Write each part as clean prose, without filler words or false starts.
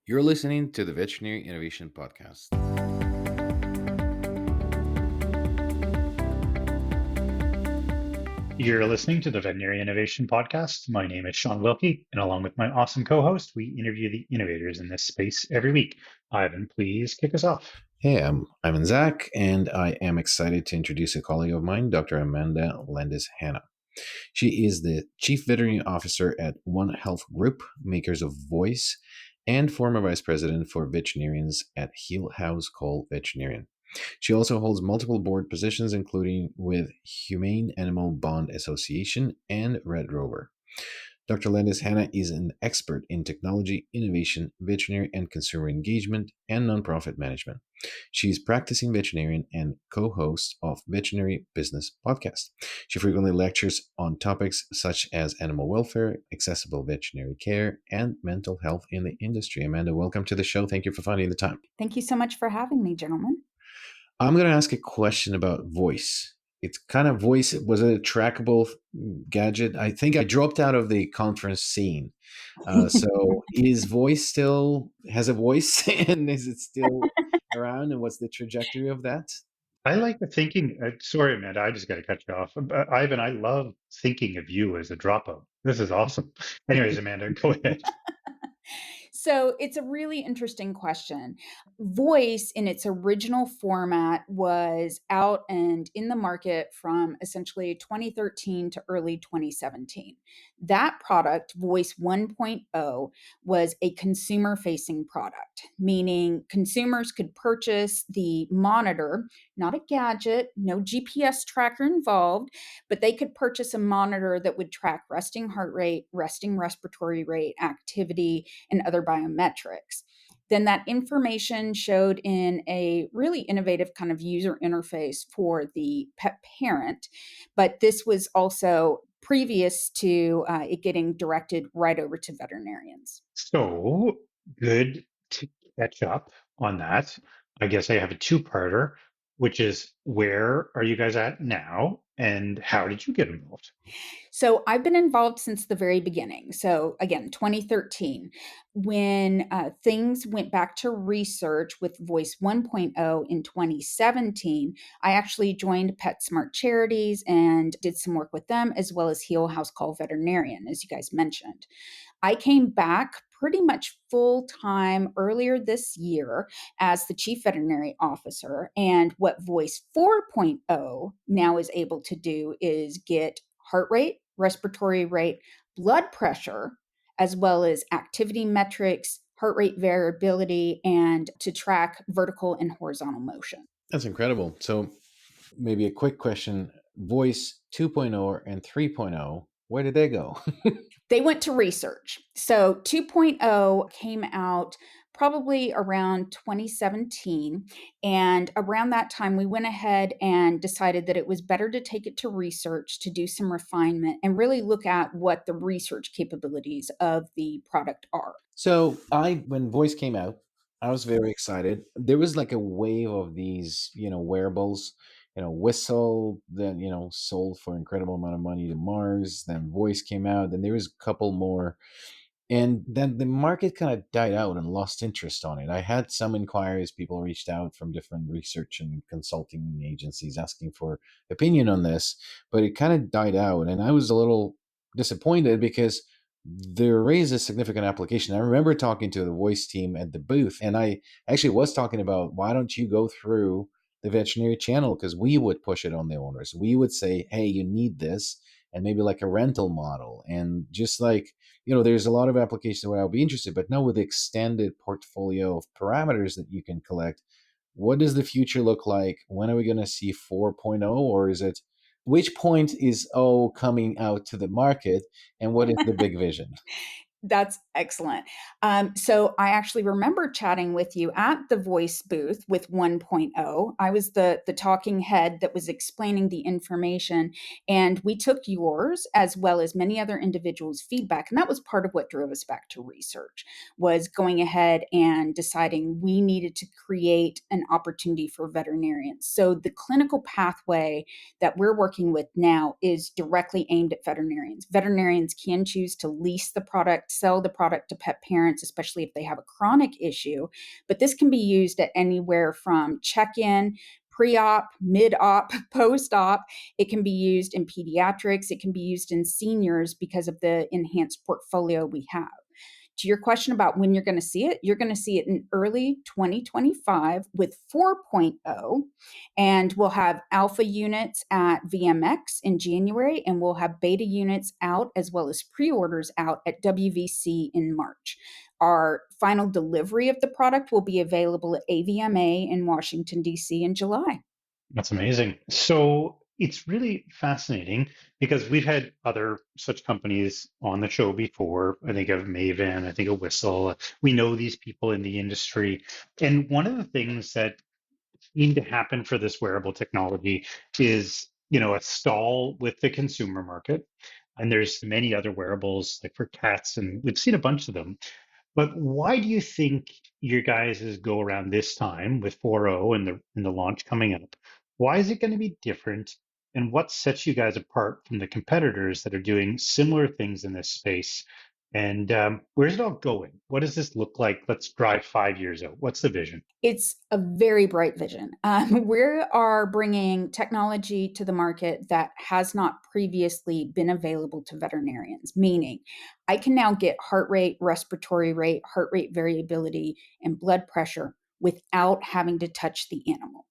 You're listening to the Veterinary Innovation Podcast. You're listening to the Veterinary Innovation Podcast. My name is Sean Wilkie, and along with my awesome co host, we interview the innovators in this space every week. Ivan, please kick us off. Hey, I'm Zach, and I am excited to introduce a colleague of mine, Dr. Amanda Landis-Hanna. She is the Chief Veterinary Officer at One Health Group, makers of Voice, and former Vice President for Veterinarians at Heel House Call Veterinarian. She also holds multiple board positions, including with Humane Animal Bond Association and Red Rover. Dr. Landis-Hanna is an expert in technology, innovation, veterinary and consumer engagement, and nonprofit management. She is practicing veterinarian and co-host of Veterinary Business Podcast. She frequently lectures on topics such as animal welfare, accessible veterinary care, and mental health in the industry. Amanda, welcome to the show. Thank you for finding the time. Thank you so much for having me, gentlemen. I'm going to ask a question about voice. It's kind of voice. Was it a trackable gadget? I think I dropped out of the conference scene. So is voice still has a voice and is it still around? And what's the trajectory of that? I like the thinking. Sorry, Amanda, I just got to cut you off. Ivan, I love thinking of you as a dropout. This is awesome. Anyways, Amanda, go ahead. So it's a really interesting question. Voice in its original format was out and in the market from essentially 2013 to early 2017. That product, Voice 1.0, was a consumer facing product, meaning consumers could purchase the monitor, not a gadget, no GPS tracker involved, but they could purchase a monitor that would track resting heart rate, resting respiratory rate, activity, and other biometrics. Then that information showed in a really innovative kind of user interface for the pet parent. But this was also previous to it getting directed right over to veterinarians. So good to catch up on that. I guess I have a two-parter, which is where are you guys at now, and how did you get involved? So I've been involved since the very beginning. So again, 2013, when things went back to research with Voice 1.0 in 2017, I actually joined PetSmart Charities and did some work with them, as well as Heel House Call Veterinarian, as you guys mentioned. I came back pretty much full time earlier this year as the chief veterinary officer. And what Voice 4.0 now is able to do is get heart rate, respiratory rate, blood pressure, as well as activity metrics, heart rate variability, and to track vertical and horizontal motion. That's incredible. So maybe a quick question. Voice 2.0 and 3.0, where did they go? They went to research. So 2.0 came out probably around 2017. And around that time, we went ahead and decided that it was better to take it to research to do some refinement and really look at what the research capabilities of the product are. So when voice came out, I was very excited. There was like a wave of these, wearables, whistle, then, sold for incredible amount of money to Mars. Then voice came out. Then there was a couple more. And then the market kind of died out and lost interest on it. I had some inquiries. People reached out from different research and consulting agencies asking for opinion on this, but it kind of died out. And I was a little disappointed because there is a significant application. I remember talking to the voice team at the booth, and I actually was talking about why don't you go through the veterinary channel, because we would push it on the owners. We would say, hey, you need this, and maybe like a rental model. And just like, there's a lot of applications where I'll be interested, but now with the extended portfolio of parameters that you can collect, what does the future look like? When are we going to see 4.0, or is it which point is O coming out to the market, and what is the big vision? That's excellent. So I actually remember chatting with you at the voice booth with 1.0. I was the talking head that was explaining the information, and we took yours as well as many other individuals' feedback, and that was part of what drove us back to research, was going ahead and deciding we needed to create an opportunity for veterinarians. So the clinical pathway that we're working with now is directly aimed at veterinarians. Veterinarians can choose to lease the product, sell the product to pet parents, especially if they have a chronic issue. But this can be used at anywhere from check in, pre op, mid op, post op. It can be used in pediatrics, it can be used in seniors because of the enhanced portfolio we have. To your question about when you're going to see it, you're going to see it in early 2025 with 4.0, and we'll have alpha units at VMX in January, and we'll have beta units out as well as pre-orders out at WVC in March. Our final delivery of the product will be available at AVMA in Washington, D.C. in July. That's amazing. So it's really fascinating because we've had other such companies on the show before. I think of Maven, I think of Whistle. We know these people in the industry. And one of the things that seem to happen for this wearable technology is, a stall with the consumer market. And there's many other wearables like for cats, and we've seen a bunch of them. But why do you think your guys' go around this time with 4.0 and the launch coming up? Why is it going to be different? And what sets you guys apart from the competitors that are doing similar things in this space? And where's it all going? What does this look like? Let's drive 5 years out. What's the vision? It's a very bright vision. We are bringing technology to the market that has not previously been available to veterinarians, meaning I can now get heart rate, respiratory rate, heart rate variability, and blood pressure without having to touch the animal.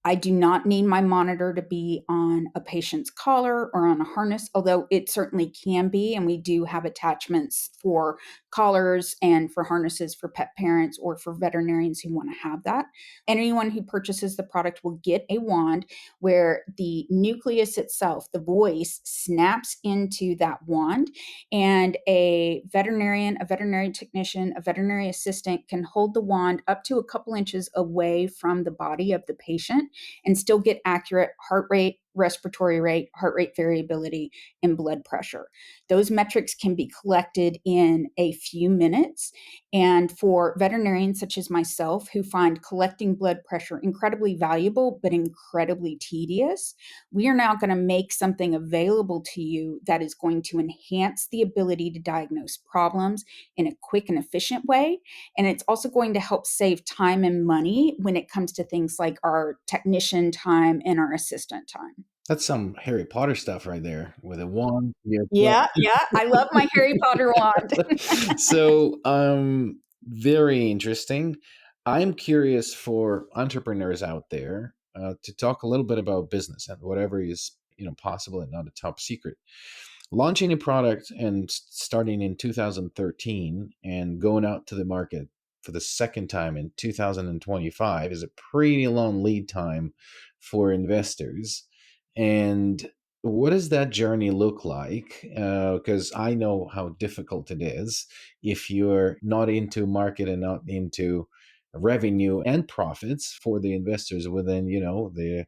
I do not need my monitor to be on a patient's collar or on a harness, although it certainly can be. And we do have attachments for collars and for harnesses for pet parents or for veterinarians who want to have that. Anyone who purchases the product will get a wand where the nucleus itself, the voice, snaps into that wand. And a veterinarian, a veterinary technician, a veterinary assistant can hold the wand up to a couple inches away from the body of the patient and still get accurate heart rate, respiratory rate, heart rate variability, and blood pressure. Those metrics can be collected in a few minutes. And for veterinarians such as myself who find collecting blood pressure incredibly valuable but incredibly tedious, we are now going to make something available to you that is going to enhance the ability to diagnose problems in a quick and efficient way. And it's also going to help save time and money when it comes to things like our technician time and our assistant time. That's some Harry Potter stuff right there with a wand. Yeah. Yeah, yeah. I love my Harry Potter wand. So, very interesting. I'm curious for entrepreneurs out there to talk a little bit about business and whatever is possible and not a top secret. Launching a product and starting in 2013 and going out to the market for the second time in 2025 is a pretty long lead time for investors. And what does that journey look like? Because I know how difficult it is if you're not into market and not into revenue and profits for the investors within, the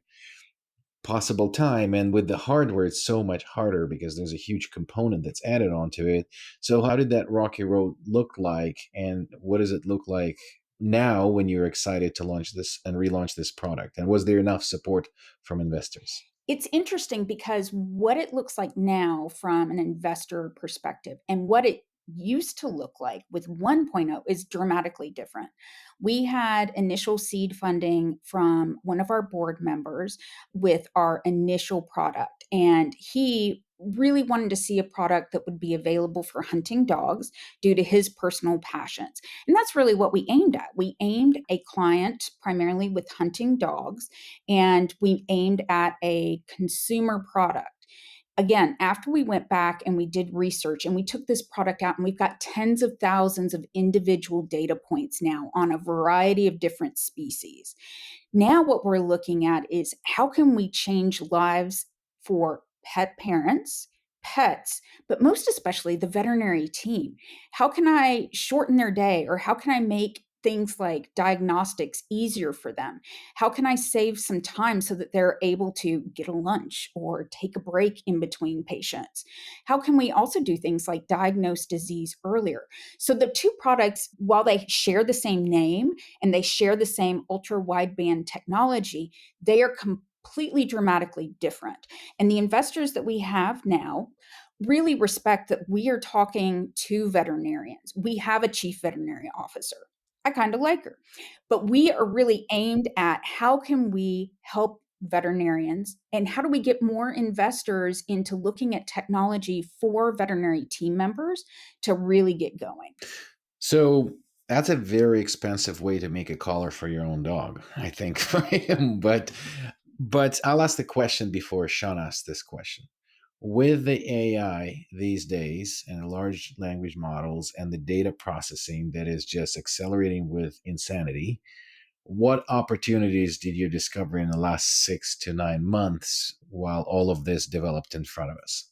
possible time. And with the hardware, it's so much harder because there's a huge component that's added onto it. So how did that rocky road look like? And what does it look like now when you're excited to launch this and relaunch this product? And was there enough support from investors? It's interesting because what it looks like now from an investor perspective and what it used to look like with 1.0 is dramatically different. We had initial seed funding from one of our board members with our initial product, and he really wanted to see a product that would be available for hunting dogs due to his personal passions. And that's really what we aimed at. We aimed a client primarily with hunting dogs, and we aimed at a consumer product. Again, after we went back and we did research and we took this product out, and we've got tens of thousands of individual data points now on a variety of different species. Now, what we're looking at is how can we change lives for pet parents, pets, but most especially the veterinary team? How can I shorten their day, or how can I make things like diagnostics easier for them? How can I save some time so that they're able to get a lunch or take a break in between patients? How can we also do things like diagnose disease earlier? So the two products, while they share the same name and they share the same ultra wideband technology, they are completely dramatically different. And the investors that we have now really respect that we are talking to veterinarians. We have a chief veterinary officer. I kind of like her. But we are really aimed at how can we help veterinarians and how do we get more investors into looking at technology for veterinary team members to really get going. So that's a very expensive way to make a collar for your own dog, I think. Right? But I'll ask the question before Sean asks this question. With the AI these days and the large language models and the data processing that is just accelerating with insanity, what opportunities did you discover in the last 6 to 9 months while all of this developed in front of us?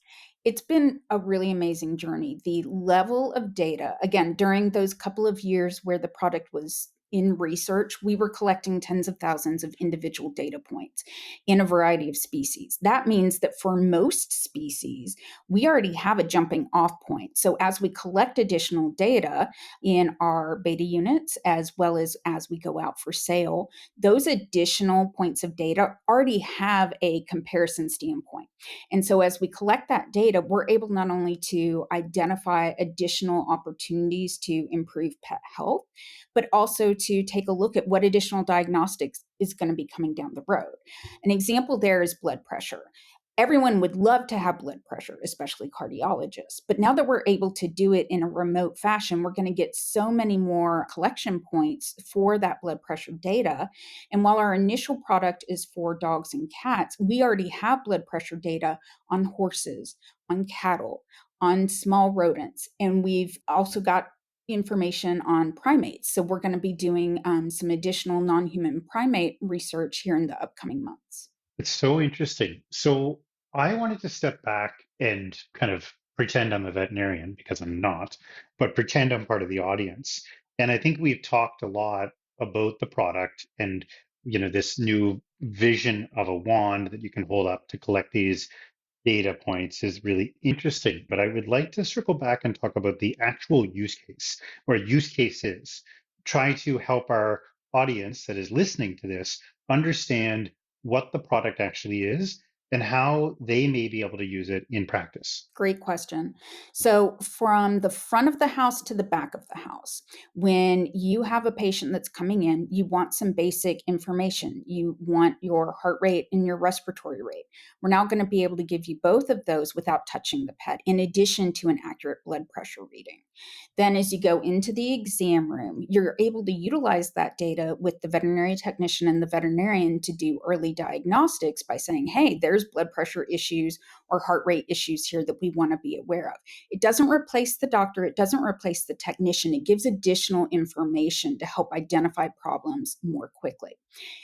It's been a really amazing journey. The level of data, again, during those couple of years where the product was in research, we were collecting tens of thousands of individual data points in a variety of species. That means that for most species, we already have a jumping off point. So as we collect additional data in our beta units, as well as we go out for sale, those additional points of data already have a comparison standpoint. And so, as we collect that data, we're able not only to identify additional opportunities to improve pet health, but also to take a look at what additional diagnostics is going to be coming down the road. An example there is blood pressure. Everyone would love to have blood pressure, especially cardiologists. But now that we're able to do it in a remote fashion, we're going to get so many more collection points for that blood pressure data. And while our initial product is for dogs and cats, we already have blood pressure data on horses, on cattle, on small rodents. And we've also got information on primates. So we're going to be doing some additional non human primate research here in the upcoming months. It's so interesting. So I wanted to step back and kind of pretend I'm a veterinarian because I'm not, but pretend I'm part of the audience. And I think we've talked a lot about the product and this new vision of a wand that you can hold up to collect these data points is really interesting. But I would like to circle back and talk about the actual use case or use cases. Try to help our audience that is listening to this understand what the product actually is and how they may be able to use it in practice. Great question. So, from the front of the house to the back of the house, when you have a patient that's coming in, you want some basic information. You want your heart rate and your respiratory rate. We're now going to be able to give you both of those without touching the pet, in addition to an accurate blood pressure reading. Then, as you go into the exam room, you're able to utilize that data with the veterinary technician and the veterinarian to do early diagnostics by saying, hey, there's blood pressure issues or heart rate issues here that we want to be aware of. It doesn't replace the doctor, it doesn't replace the technician. It gives additional information to help identify problems more quickly.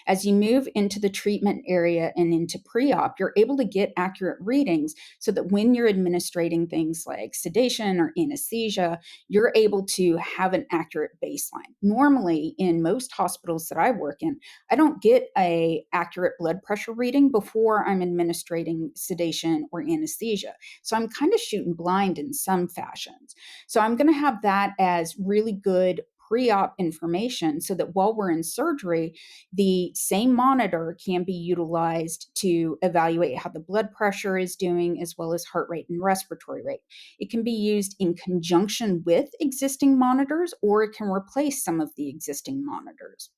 As you move into the treatment area and into pre op, you're able to get accurate readings so that when you're administrating things like sedation or anesthesia, you're able to have an accurate baseline. Normally, in most hospitals that I work in, I don't get a accurate blood pressure reading before I'm administrating sedation or anesthesia. So I'm kind of shooting blind in some fashions. So I'm going to have that as really good pre-op information so that while we're in surgery, the same monitor can be utilized to evaluate how the blood pressure is doing, as well as heart rate and respiratory rate. It can be used in conjunction with existing monitors, or it can replace some of the existing monitors.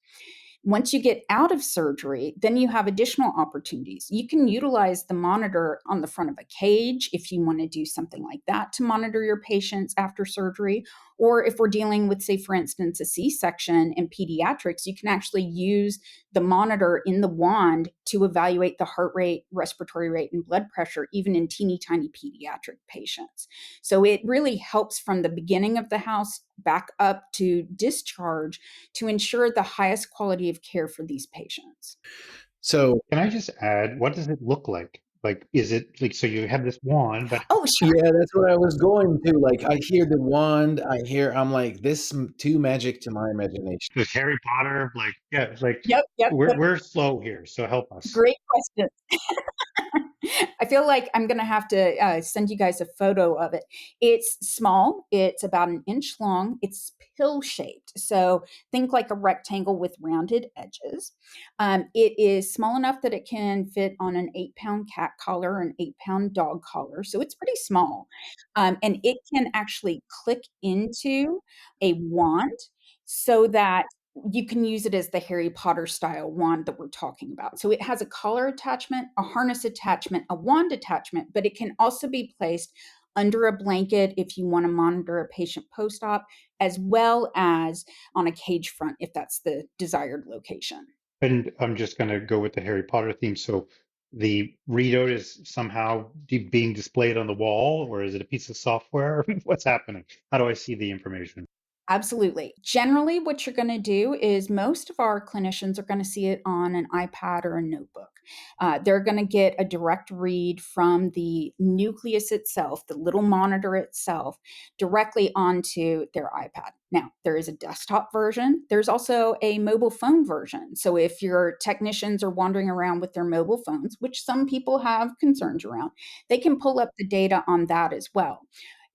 Once you get out of surgery, then you have additional opportunities. You can utilize the monitor on the front of a cage if you want to do something like that to monitor your patients after surgery. Or if we're dealing with, say, for instance, a C section in pediatrics, you can actually use the monitor in the wand to evaluate the heart rate, respiratory rate, and blood pressure, even in teeny tiny pediatric patients. So it really helps from the beginning of the house back up to discharge to ensure the highest quality of care for these patients. So, Can I just add, what does it look like? Like, is it like, so you have this wand, but Oh, sure. yeah, that's what I was going to. Like, I hear the wand, I'm like, too magic to my imagination. with Harry Potter, like, yeah, it's like Yep, yep, yep. we're slow here, so help us. Great question. I feel like I'm going to have to send you guys a photo of it. It's small, it's about an inch long, it's pill shaped. So think like a rectangle with rounded edges. It is small enough that it can fit on an 8-pound cat collar, an 8-pound dog collar. So it's pretty small. And it can actually click into a wand so that you can use it as the Harry Potter style wand that we're talking about. So it has a collar attachment, a harness attachment, a wand attachment, but it can also be placed under a blanket if you want to monitor a patient post op, as well as on a cage front if that's the desired location. And I'm just going to go with the Harry Potter theme. So the readout is somehow being displayed on the wall, or is it a piece of software? What's happening? How do I see the information? Absolutely. Generally, what you're going to do is most of our clinicians are going to see it on an iPad or a notebook. They're going to get a direct read from the nucleus itself, the little monitor itself, directly onto their iPad. Now, there is a desktop version. There's also a mobile phone version. So, if your technicians are wandering around with their mobile phones, which some people have concerns around, they can pull up the data on that as well.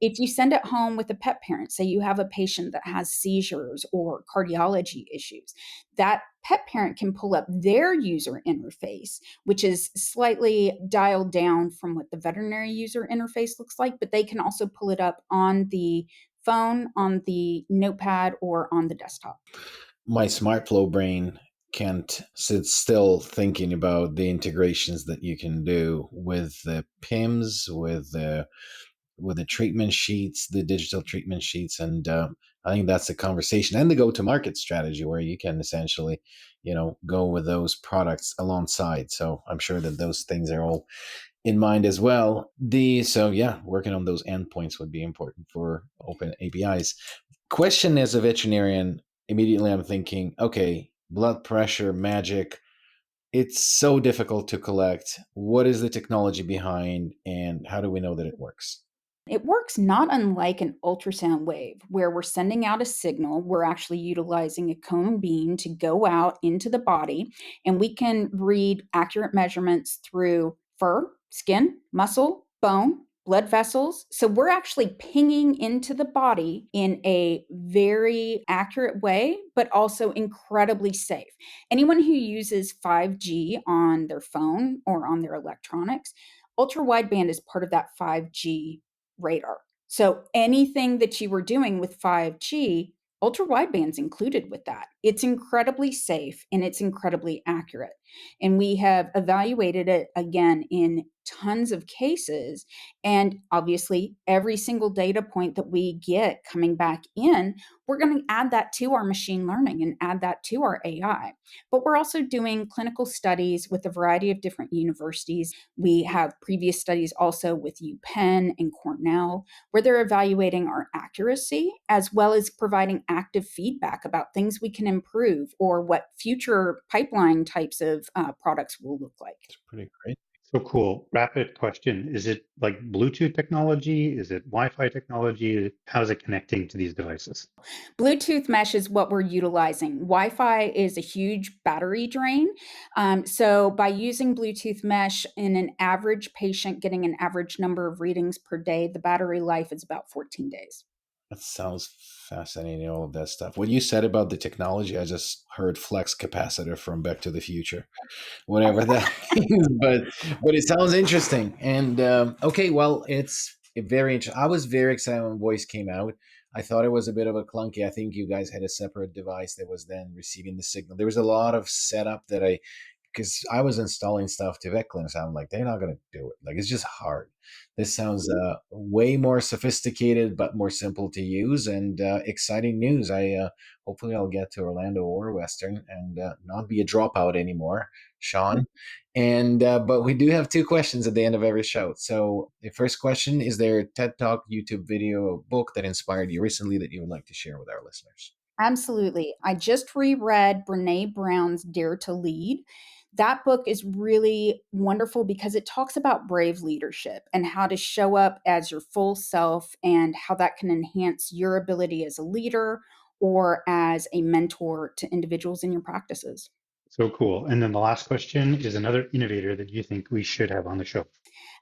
If you send it home with a pet parent, say you have a patient that has seizures or cardiology issues, that pet parent can pull up their user interface, which is slightly dialed down from what the veterinary user interface looks like, but they can also pull it up on the phone, on the notepad, or on the desktop. My smart flow brain can't sit still thinking about the integrations that you can do with the PIMS, with the treatment sheets, the digital treatment sheets, and I think that's the conversation and the go-to-market strategy where you can essentially, go with those products alongside. So I'm sure that those things are all in mind as well. Working on those endpoints would be important for open APIs. Question as a veterinarian, immediately I'm thinking, okay, blood pressure, magic. It's so difficult to collect. What is the technology behind, and how do we know that it works? It works not unlike an ultrasound wave, where we're sending out a signal. We're actually utilizing a cone beam to go out into the body, and we can read accurate measurements through fur, skin, muscle, bone, blood vessels. So we're actually pinging into the body in a very accurate way, but also incredibly safe. Anyone who uses 5G on their phone or on their electronics, ultra wideband is part of that 5G radar. So anything that you were doing with 5G, ultra wideband's included with that. It's incredibly safe and it's incredibly accurate. And we have evaluated it again in tons of cases. And obviously, every single data point that we get coming back in, we're going to add that to our machine learning and add that to our AI. But we're also doing clinical studies with a variety of different universities. We have previous studies also with UPenn and Cornell, where they're evaluating our accuracy as well as providing active feedback about things we can improve or what future pipeline types of products will look like. It's pretty great. So cool. Rapid question. Is it like Bluetooth technology? Is it Wi-Fi technology? How is it connecting to these devices? Bluetooth mesh is what we're utilizing. Wi Fi is a huge battery drain. So, by using Bluetooth mesh in an average patient getting an average number of readings per day, the battery life is about 14 days. That sounds fascinating, all of that stuff. What you said about the technology, I just heard flex capacitor from Back to the Future, whatever that means. But it sounds interesting. And okay, well, it's very interesting. I was very excited when Voice came out. I thought it was a bit of a clunky. I think you guys had a separate device that was then receiving the signal. There was a lot of setup that because I was installing stuff to vet clinics. I'm like, they're not going to do it. Like, it's just hard. This sounds way more sophisticated, but more simple to use, and exciting news. Hopefully I'll get to Orlando or Western and not be a dropout anymore, Sean. And but we do have two questions at the end of every show. So the first question: is there a TED Talk, YouTube video, or book that inspired you recently that you would like to share with our listeners? Absolutely. I just reread Brene Brown's Dare to Lead. That book is really wonderful because it talks about brave leadership and how to show up as your full self and how that can enhance your ability as a leader or as a mentor to individuals in your practices. So cool. And then the last question is another innovator that you think we should have on the show.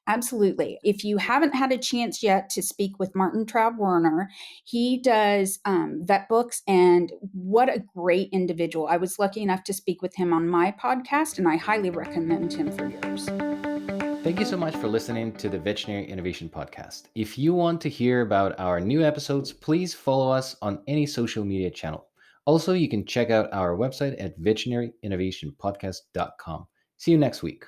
Absolutely. If you haven't had a chance yet to speak with Martin Traub Werner, he does vet books, and what a great individual. I was lucky enough to speak with him on my podcast, and I highly recommend him for yours. Thank you so much for listening to the Veterinary Innovation Podcast. If you want to hear about our new episodes, please follow us on any social media channel. Also, you can check out our website at veterinaryinnovationpodcast.com. See you next week.